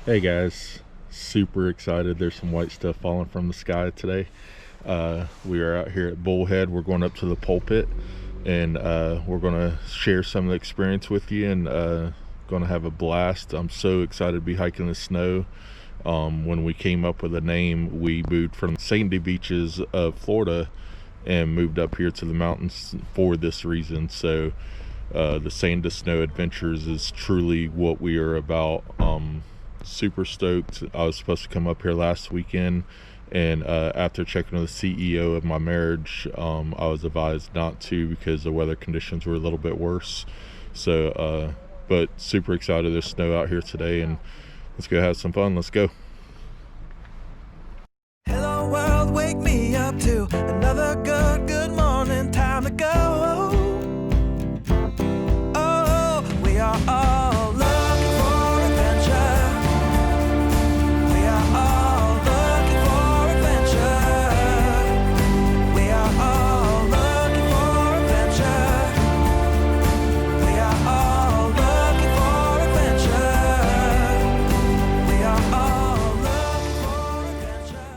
Hey guys, super excited. There's some white stuff falling from the sky today. We are out here at Bullhead. We're going up to the Pulpit, and we're going to share some of the experience with you, and going to have a blast. I'm so excited to be hiking the snow. When we came up with a name, we moved from sandy beaches of Florida and moved up here to the mountains for this reason. So the Sand to Snow Adventures is truly what we are about. Super stoked. I was supposed to come up here last weekend, and after checking with the CEO of my marriage, I was advised not to because the weather conditions were a little bit worse. So but super excited. There's snow out here today, and let's go have some fun. Let's go. Hello world, wake me up to another good morning. Time to go. Oh, we are all looking for adventure. We are all looking for adventure. We are all looking for adventure. We are all looking for adventure. We are all looking for adventure.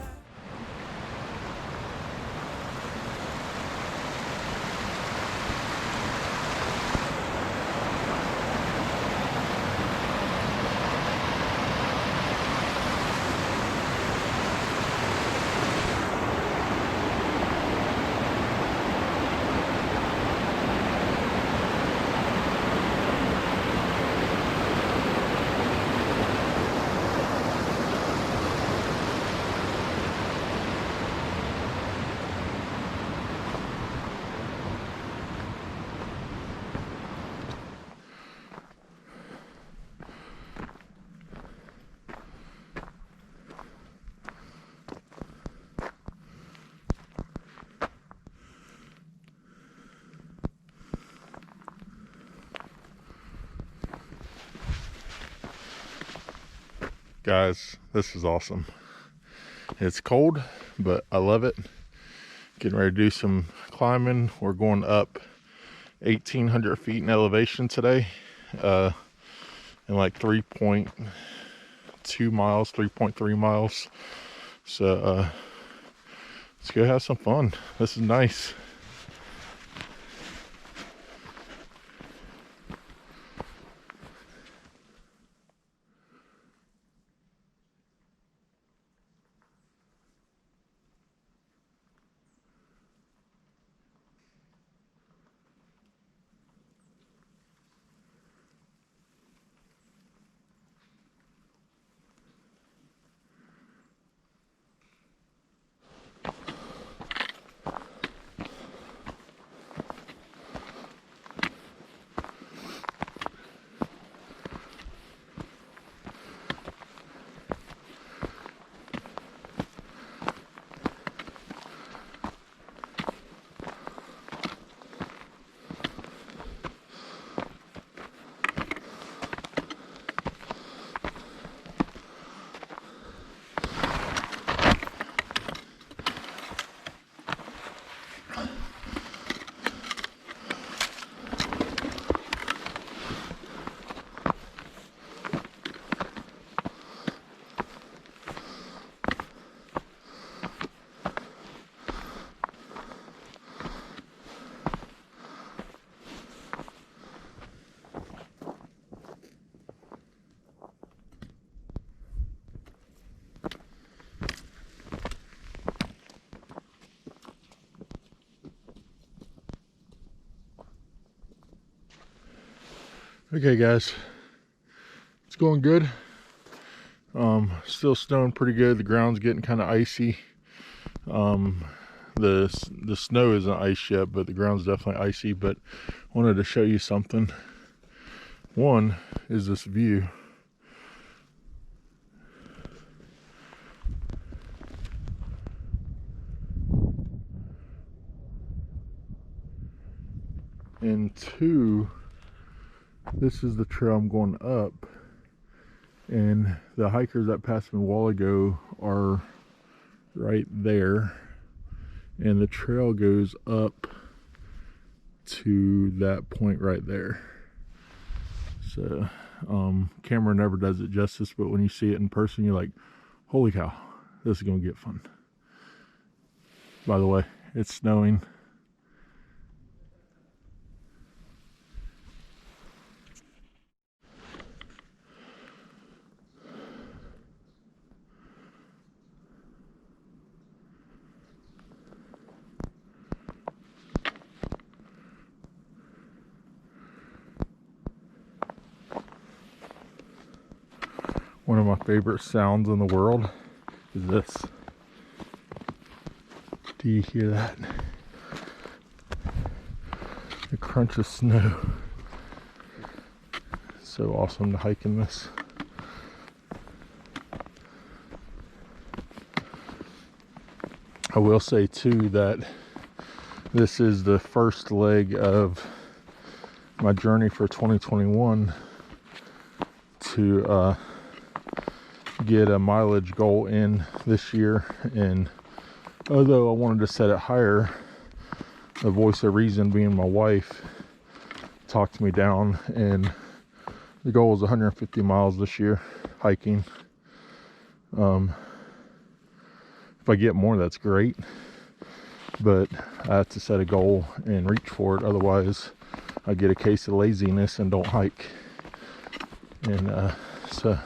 Guys, this is awesome. It's cold, but I love it. Getting ready to do some climbing. We're going up 1,800 feet in elevation today, in like 3.2 miles, 3.3 miles. So let's go have some fun. This is nice. Okay guys, it's going good. Still snowing pretty good. The ground's getting kind of icy. The snow isn't ice yet, but the ground's definitely icy. But I wanted to show you something. One is this view. And two, this is the trail I'm going up, and the hikers that passed me a while ago are right there, and the trail goes up to that point right there. So Camera never does it justice, but when you see it in person, you're like, holy cow, this is gonna get fun. By the way, it's snowing. One of my favorite sounds in the world is this. Do you hear that? The crunch of snow. So awesome to hike in this. I will say too that this is the first leg of my journey for 2021 to get a mileage goal in this year. And although I wanted to set it higher, the voice of reason being my wife talked me down, and the goal is 150 miles this year hiking. If I get more, that's great, but I have to set a goal and reach for it, otherwise I get a case of laziness and don't hike. And so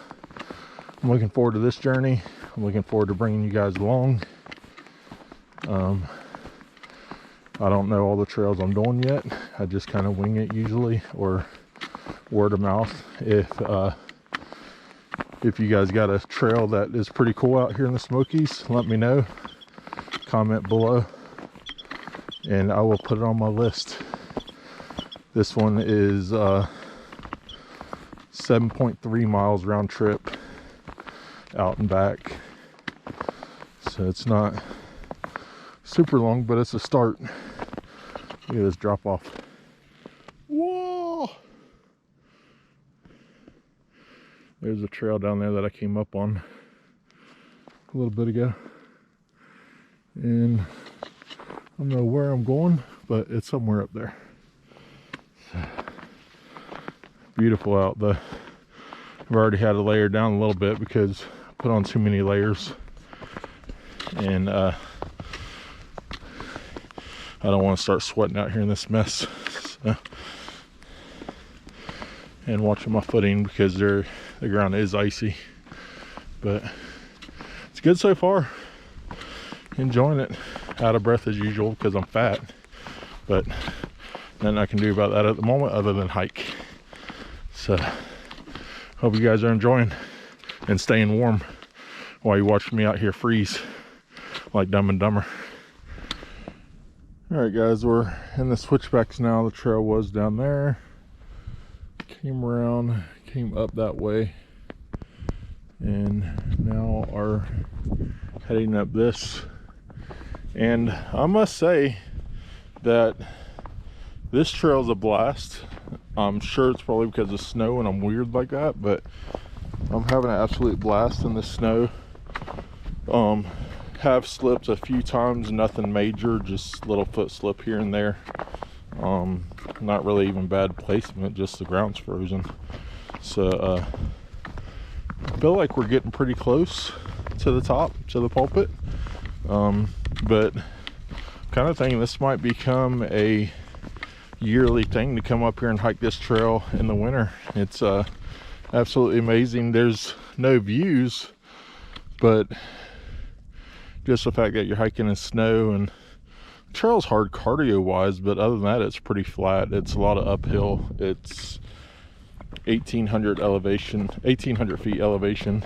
I'm looking forward to this journey. I'm looking forward to bringing you guys along. I don't know all the trails I'm doing yet. I just kind of wing it usually, or word of mouth. If you guys got a trail that is pretty cool out here in the Smokies, let me know. Comment below and I will put it on my list. This one is 7.3 miles round trip out and back, so it's not super long, but it's a start. Look at this drop off. Whoa! There's a trail down there that I came up on a little bit ago, and I don't know where I'm going, but it's somewhere up there. Beautiful out. I've already had to layer down a little bit because I put on too many layers, and I don't want to start sweating out here in this mess. So, and watching my footing because the ground is icy, but it's good so far. Enjoying it. Out of breath as usual because I'm fat, but nothing I can do about that at the moment other than hike. So hope you guys are enjoying and staying warm while you watch me out here freeze like Dumb and Dumber. All right guys, we're in the switchbacks now. The trail was down there, came around, came up that way, and now are heading up this. And I must say that this trail is a blast. I'm sure it's probably because of snow and I'm weird like that, but I'm having an absolute blast in the snow. Have slipped a few times, nothing major, just little foot slip here and there. Not really even bad placement, just the ground's frozen. So I feel like we're getting pretty close to the top, to the Pulpit. But kind of thinking this might become a yearly thing to come up here and hike this trail in the winter. It's absolutely amazing. There's no views, but just the fact that you're hiking in snow, and the trail's hard cardio wise, but other than that it's pretty flat. It's a lot of uphill. It's 1800 feet elevation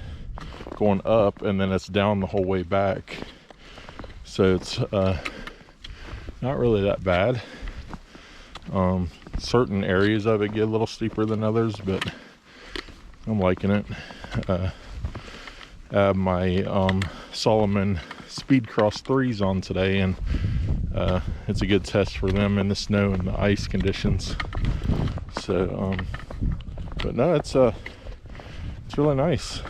going up, and then it's down the whole way back. So it's not really that bad. Certain areas of it get a little steeper than others, but I'm liking it. I have my Solomon Speed Cross 3s on today, and it's a good test for them in the snow and the ice conditions. So but no, it's really nice.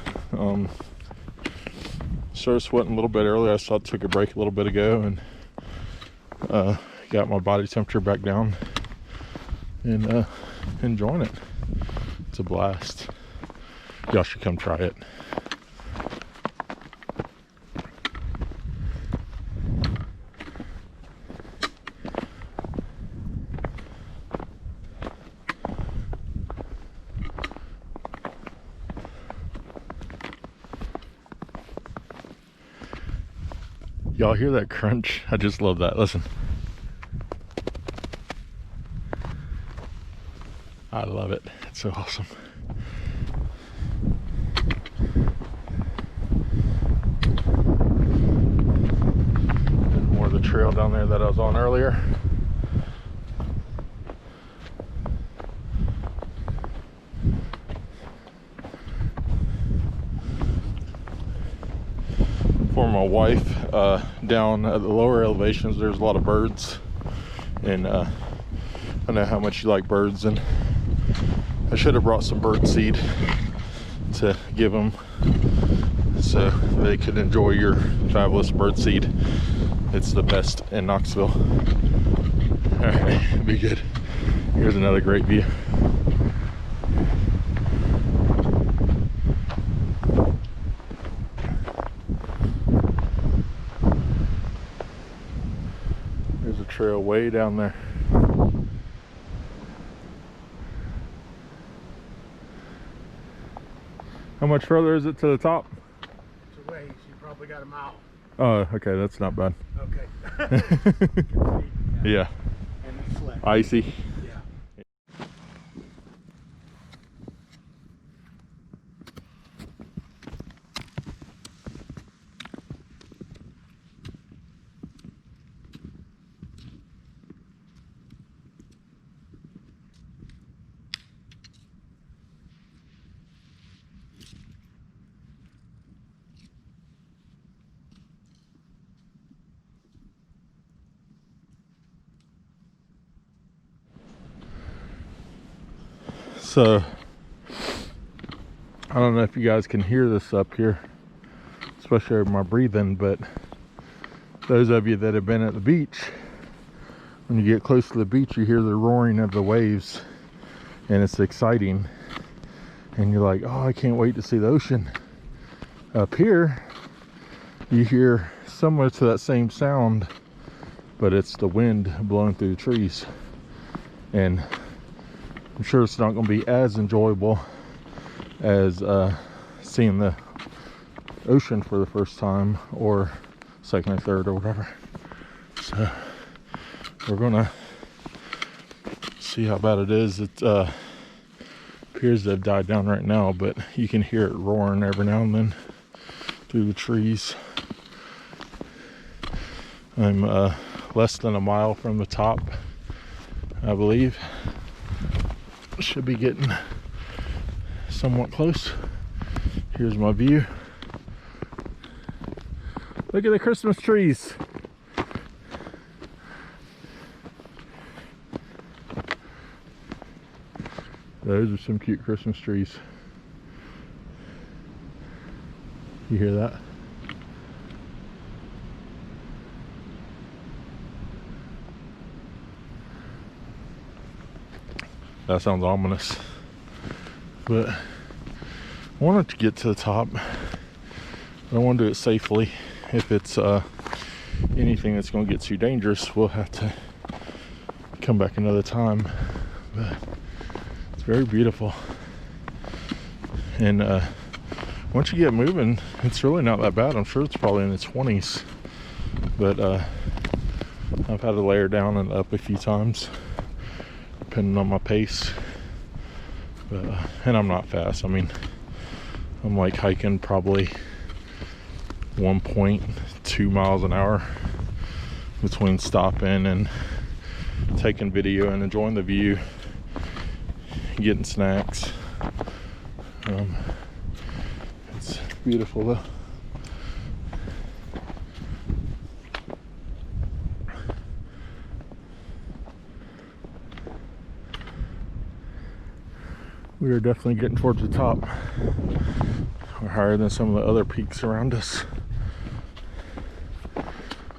Started sweating a little bit earlier. I took a break a little bit ago, and got my body temperature back down, and enjoying it. It's a blast. Y'all should come try it. Y'all hear that crunch? I just love that. Listen. I love it. It's so awesome. And more of the trail down there that I was on earlier. For my wife, down at the lower elevations, there's a lot of birds, and I know how much you like birds, and I should have brought some bird seed to give them so they could enjoy your fabulous bird seed. It's the best in Knoxville. All right, be good. Here's another great view. There's a trail way down there. How much further is it to the top? It's a ways. You probably got a mile. Oh, okay, that's not bad. Okay. Yeah. And it's slick. Icy. Yeah. So, I don't know if you guys can hear this up here, especially over my breathing, but those of you that have been at the beach, when you get close to the beach, you hear the roaring of the waves, and it's exciting, and you're like, oh, I can't wait to see the ocean. Up here, you hear similar to that same sound, but it's the wind blowing through the trees, and I'm sure it's not going to be as enjoyable as seeing the ocean for the first time, or second or third or whatever. So we're going to see how bad it is. It appears to have died down right now, but you can hear it roaring every now and then through the trees. I'm less than a mile from the top, I believe. Should be getting somewhat close. Here's my view. Look at the Christmas trees. Those are some cute Christmas trees. You hear that? That sounds ominous, but I wanted to get to the top, but I want to do it safely. If it's anything that's going to get too dangerous, we'll have to come back another time. But it's very beautiful, and once you get moving, it's really not that bad. I'm sure it's probably in the 20s, but I've had to layer down and up a few times depending on my pace, but and I'm not fast. I mean, I'm like hiking probably 1.2 miles an hour between stopping and taking video and enjoying the view, getting snacks. It's beautiful though. We are definitely getting towards the top. We're higher than some of the other peaks around us.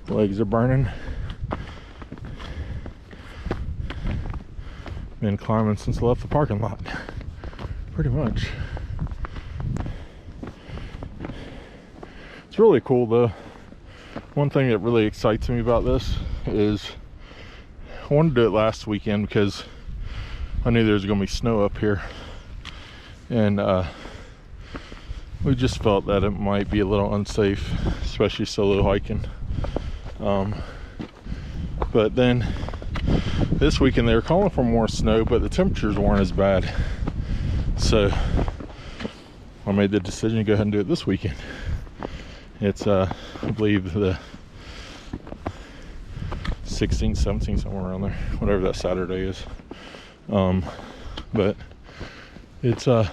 Legs are burning. Been climbing since I left the parking lot. pretty much. It's really cool though. One thing that really excites me about this is I wanted to do it last weekend because I knew there was going to be snow up here, and we just felt that it might be a little unsafe, especially solo hiking. But then this weekend they were calling for more snow, but the temperatures weren't as bad, so I made the decision to go ahead and do it this weekend. It's I believe the 16th, 17th, somewhere around there, whatever that Saturday is. But it's not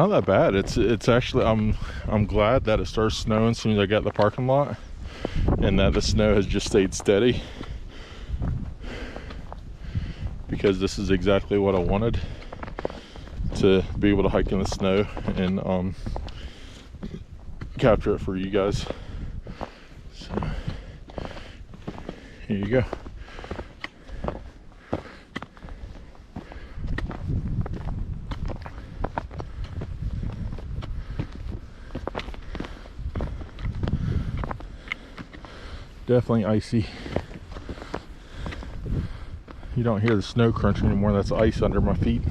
that bad. It's actually, I'm glad that it started snowing as soon as I got in the parking lot, and that the snow has just stayed steady, because this is exactly what I wanted, to be able to hike in the snow and capture it for you guys. So here you go. Definitely icy. You don't hear the snow crunching anymore. That's ice under my feet.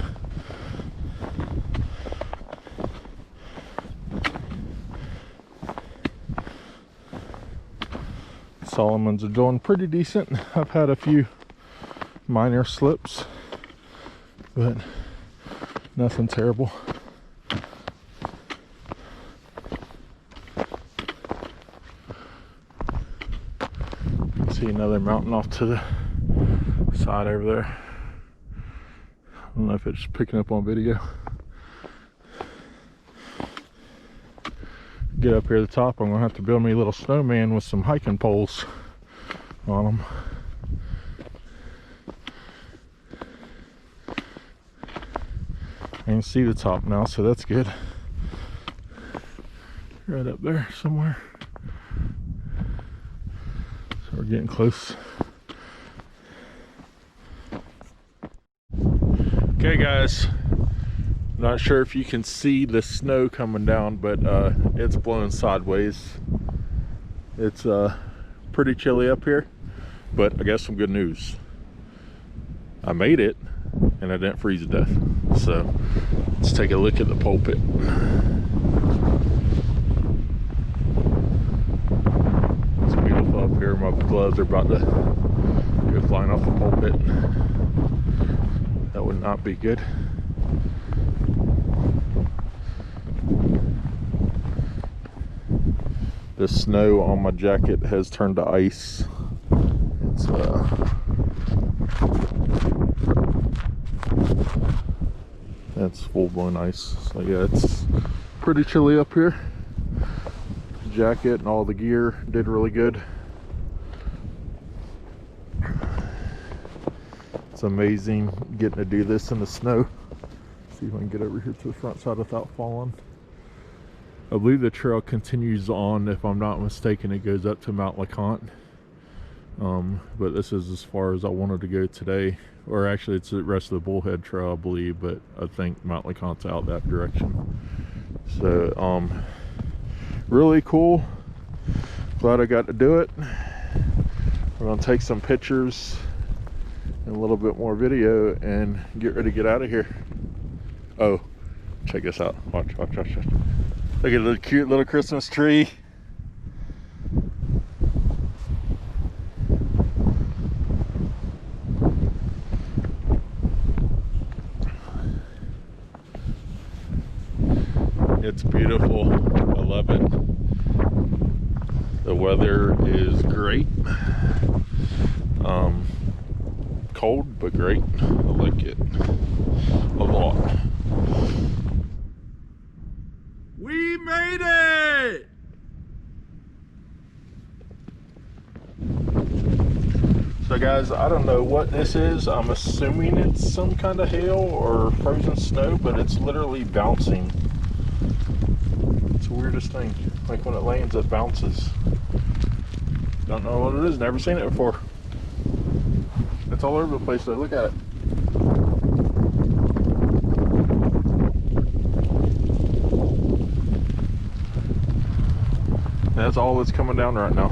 Solomons are doing pretty decent. I've had a few minor slips, but nothing terrible. See another mountain off to the side over there. I don't know if it's picking up on video. Get up here at the top, I'm gonna have to build me a little snowman with some hiking poles on them. I can see the top now, so that's good. Right up there somewhere. So we're getting close. Okay guys, not sure if you can see the snow coming down, but it's blowing sideways. It's pretty chilly up here, but I got some good news. I made it and I didn't freeze to death. So let's take a look at the Pulpit. It's beautiful up here. My gloves are about to go flying off the Pulpit. That would not be good. The snow on my jacket has turned to ice. It's that's full-blown ice. So yeah, it's pretty chilly up here. The jacket and all the gear did really good. It's amazing getting to do this in the snow. See if I can get over here to the front side without falling. I believe the trail continues on, if I'm not mistaken. It goes up to Mount LeConte. But this is as far as I wanted to go today. Or actually it's the rest of the Bullhead trail, I believe, but I think Mount LeConte's out that direction. So really cool. Glad I got to do it. We're gonna take some pictures and a little bit more video and get ready to get out of here. Oh, check this out. Watch, watch, watch, watch. Look at the cute little Christmas tree. It's beautiful. I love it. The weather is great. Cold but great. I like it a lot. We made it! So guys, I don't know what this is. I'm assuming it's some kind of hail or frozen snow, but it's literally bouncing. It's the weirdest thing. Like when it lands, it bounces. Don't know what it is. Never seen it before. It's all over the place though. Look at it. That's all that's coming down right now.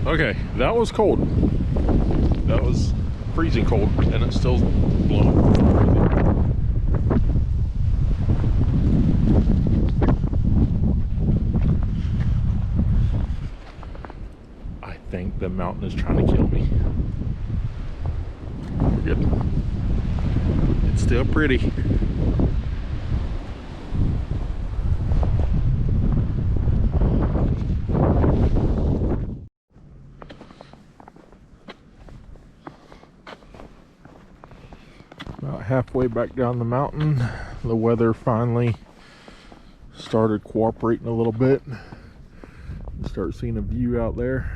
Okay, that was cold. That was freezing cold, and it's still blowing. I think the mountain is trying to kill me. We're good. It's still pretty. About halfway back down the mountain, the weather finally started cooperating a little bit. Start seeing a view out there.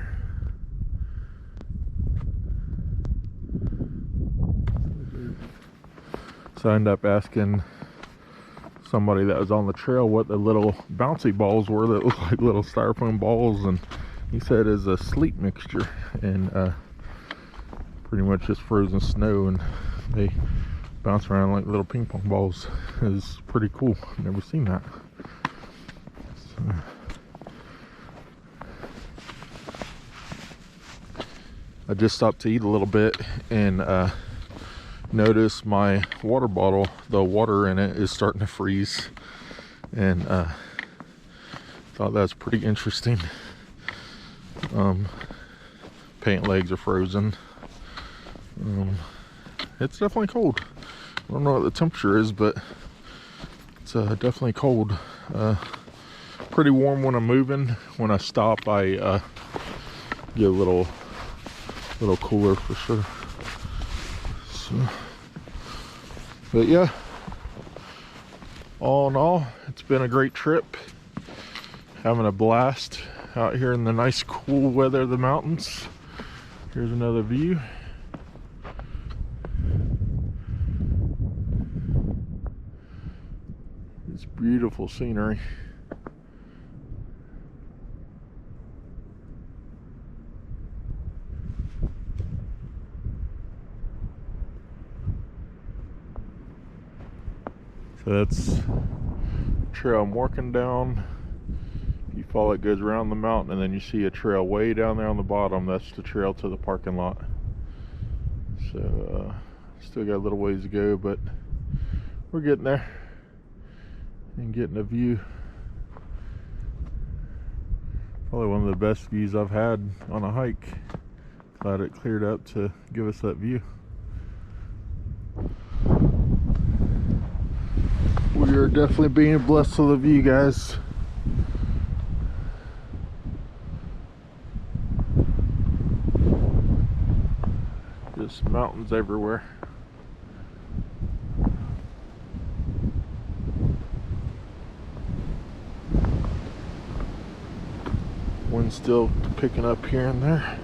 So I ended up asking somebody that was on the trail what the little bouncy balls were that look like little styrofoam balls, and he said it's a sleet mixture, and pretty much just frozen snow, and they bounce around like little ping pong balls. It's pretty cool. I've never seen that. So, I just stopped to eat a little bit and noticed my water bottle, the water in it is starting to freeze, and thought that's pretty interesting. Pant legs are frozen. It's definitely cold. I don't know what the temperature is, but it's definitely cold. Pretty warm when I'm moving. When I stop, I get a little cooler for sure. So, but yeah, all in all, it's been a great trip. Having a blast out here in the nice cool weather of the mountains. Here's another view. It's beautiful scenery. So that's the trail I'm working down. You follow it, goes around the mountain, and then you see a trail way down there on the bottom. That's the trail to the parking lot. So still got a little ways to go, but we're getting there and getting a view. Probably one of the best views I've had on a hike. Glad it cleared up to give us that view. We are definitely being blessed with the view, guys. Just mountains everywhere. Wind's still picking up here and there.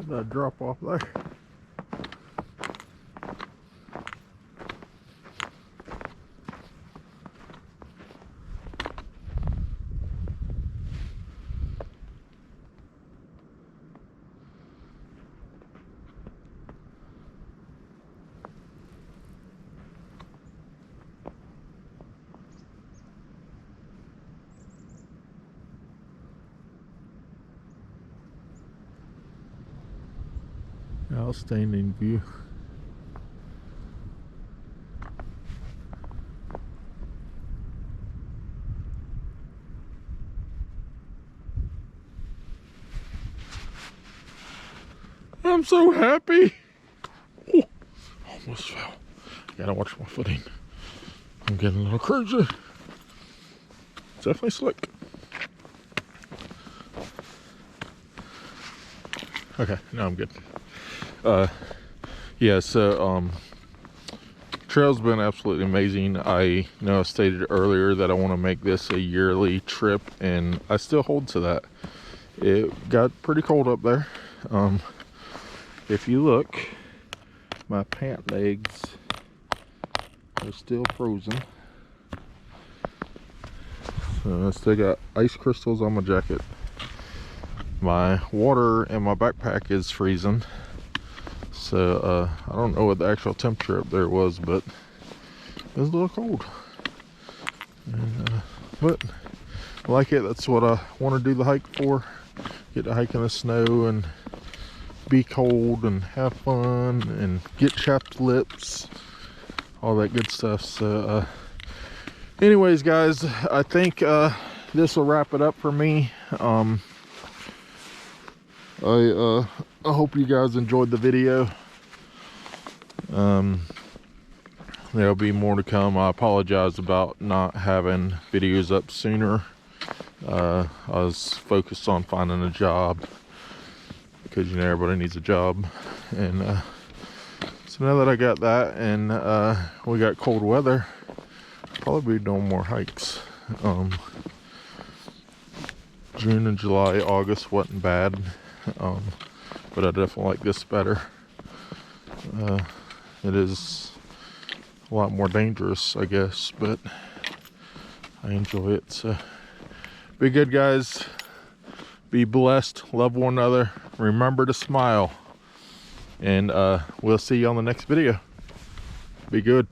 That drop off there. Outstanding view. I'm so happy. Oh, almost fell. Gotta watch my footing. I'm getting a little crazy. It's definitely slick. Okay, now I'm good. Yeah, so trail's been absolutely amazing. I know I stated earlier that I want to make this a yearly trip, and I still hold to that. It got pretty cold up there. If you look, my pant legs are still frozen. So I still got ice crystals on my jacket. My water in my backpack is freezing. So I don't know what the actual temperature up there was, but it was a little cold. And, but I like it. That's what I want to do the hike for. Get to hike in the snow and be cold and have fun and get chapped lips, all that good stuff. So anyways, guys, I think this will wrap it up for me. I hope you guys enjoyed the video. There'll be more to come. I apologize about not having videos up sooner. I was focused on finding a job, because you know everybody needs a job, and so now that I got that and we got cold weather, I'll probably be doing more hikes. June and July, August wasn't bad, but I definitely like this better. It is a lot more dangerous, I guess, but I enjoy it. So be good, guys. Be blessed, love one another, remember to smile, and we'll see you on the next video. Be good.